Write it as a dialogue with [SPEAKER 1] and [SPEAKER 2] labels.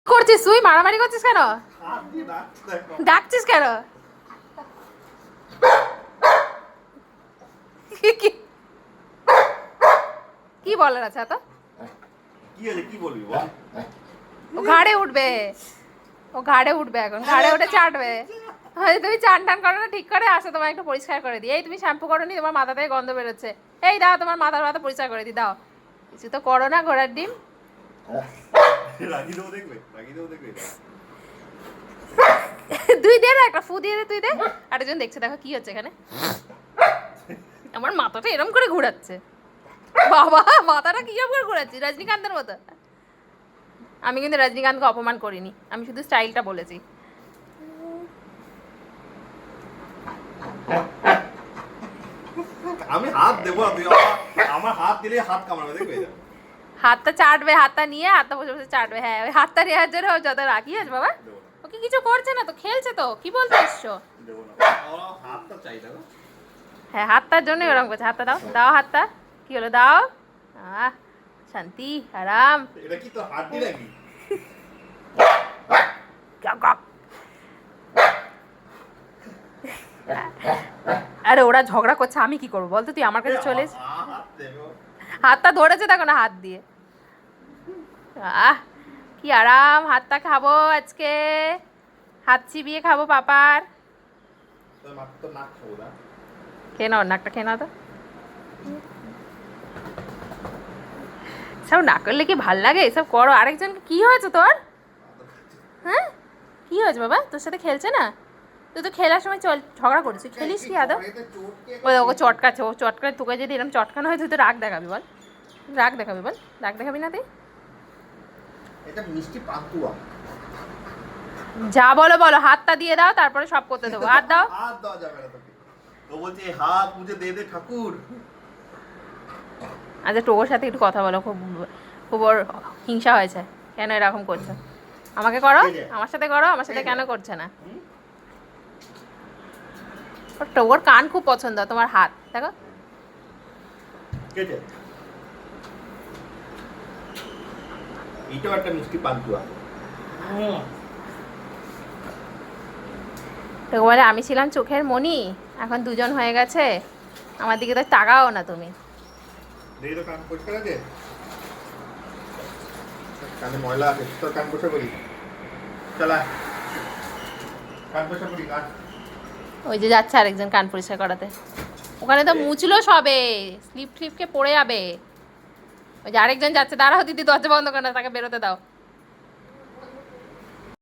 [SPEAKER 1] করছিস তুই? মারামারি করছিস কেন? ডাকছিস কেন? কি বলার আছে তো?
[SPEAKER 2] কি আছে, কি বলবি বল?
[SPEAKER 1] ও ঘাড়ে উঠবে, ও ঘাড়ে উঠবে, এখন ঘাড়ে উঠে চাটবে। হয়তো তুমি চান টান করো না ঠিক করে, আসো তোমার একটু পরিষ্কার করে দিই। এই তুমি শ্যাম্পু করো নি, তোমার মাথা থেকে গন্ধ বেরোচ্ছে। এই দাও তোমার মাথা পরিষ্কার করে দিই, দাও। কিছু তো করো না ঘোড়ার ডিম।
[SPEAKER 2] রাগি দেবো দেখবে, রাগি দেবো দেখবে।
[SPEAKER 1] তুই দে না একটা ফু দিয়ে দে, তুই দে। আরেকজন দেখছে, দেখো কি হচ্ছে এখানে। আমার মাথাটা এরম করে ঘোরাচ্ছে বাবা, মাথাটা কি করে ঘোরাচ্ছি রজনীকান্তের মতো। আমি কিন্তু রজনীকান্তকে অপমান করিনি, আমি শুধু স্টাইলটা বলেছি।
[SPEAKER 2] আমি হাত দেবো, তুই আমার হাত দিলে হাত কামড়াবে দেখবে।
[SPEAKER 1] হাতটা চাটবে, হাতটা নিয়ে হাতটা বসে বসে চাটবে। হ্যাঁ, ওই হাতটা নেওয়ার জন্য যত রাখি আছে বাবা। ওকে কিছু করছে না তো, খেলছে তো, কি বলতে এসছো?
[SPEAKER 2] দেবো না, হাতটা চাই না।
[SPEAKER 1] হ্যাঁ, হাতটার জন্য ওরকম করছে। হাতটা দাও, দাও হাতটা। কি হলো, দাও। শান্তি, আরাম।
[SPEAKER 2] এটা কি তো হাত দি নাকি?
[SPEAKER 1] আরে ওরা ঝগড়া করছে, আমি কি করবো বলতো? তুই আমার কাছে চলে এসে হাতটা ধরেছে দেখো না হাত দিয়ে। কি আরাম, হাতটা খাবো আজকে, হাত চিবিয়ে খাবো পাপার। খেয়ে নাও, নাকটা খেয়ে নাও তো। সব না করলে কি ভাল লাগে? এসব করো। আরেকজনকে কি হয়েছে তোর? হ্যাঁ, কি হয়েছে বাবা? তোর সাথে খেলছে না? তুই তো খেলার সময় চল ঝগড়া করিস, খেলিস কি আদৌ? ওই ওকে চটকাচ্ছে, ও চটকায়। তোকে যদি এরকম চটকানো হয় তুই তো রাগ দেখাবি, বল। রাগ দেখাবি, বল। রাগ দেখাবি না তুই?
[SPEAKER 2] এটা মিষ্টি পান্তুয়া।
[SPEAKER 1] যা বলো বলো, হাতটা দিয়ে দাও, তারপরে সব করতে দেবো। হাত দাও।
[SPEAKER 2] হাত দেওয়া যাবে না তোকে। তো বলছে হাত মুঝে দে দে ঠাকুর।
[SPEAKER 1] আচ্ছা, টোকোর সাথে একটু কথা বলো, খুব খুব ওর হিংসা হয়েছে। কেন এরকম করছো? আমাকে করো, আমার সাথে করো, আমার সাথে কেন করছে না? ওর টোকোর কান খুব পছন্দ, তোমার হাত দেখো।
[SPEAKER 2] এইটাও একটা মিষ্টি পান্তুয়া।
[SPEAKER 1] টোকো বলে আমি ছিলাম চোখের মণি, এখন দুজন হয়ে গেছে, আমার দিকে তো তাকাও না তুমি।
[SPEAKER 2] দেখি তো কান পরিষ্কার আছে? কানে ময়লা আছে, তোর কান পরিষ্কার করি। চলা কান পরিষ্কার করি। কান
[SPEAKER 1] ওই যে যাচ্ছে আরেকজন কান পরিষ্কার করাতে। ওখানে তো মুছলো সবে, স্লিপ টিপকে পড়ে যাবে। ওই যে আরেকজন যাচ্ছে, দাঁড়াও দিদি, দরজা বন্ধ করে না, তাকে বেরোতে দাও।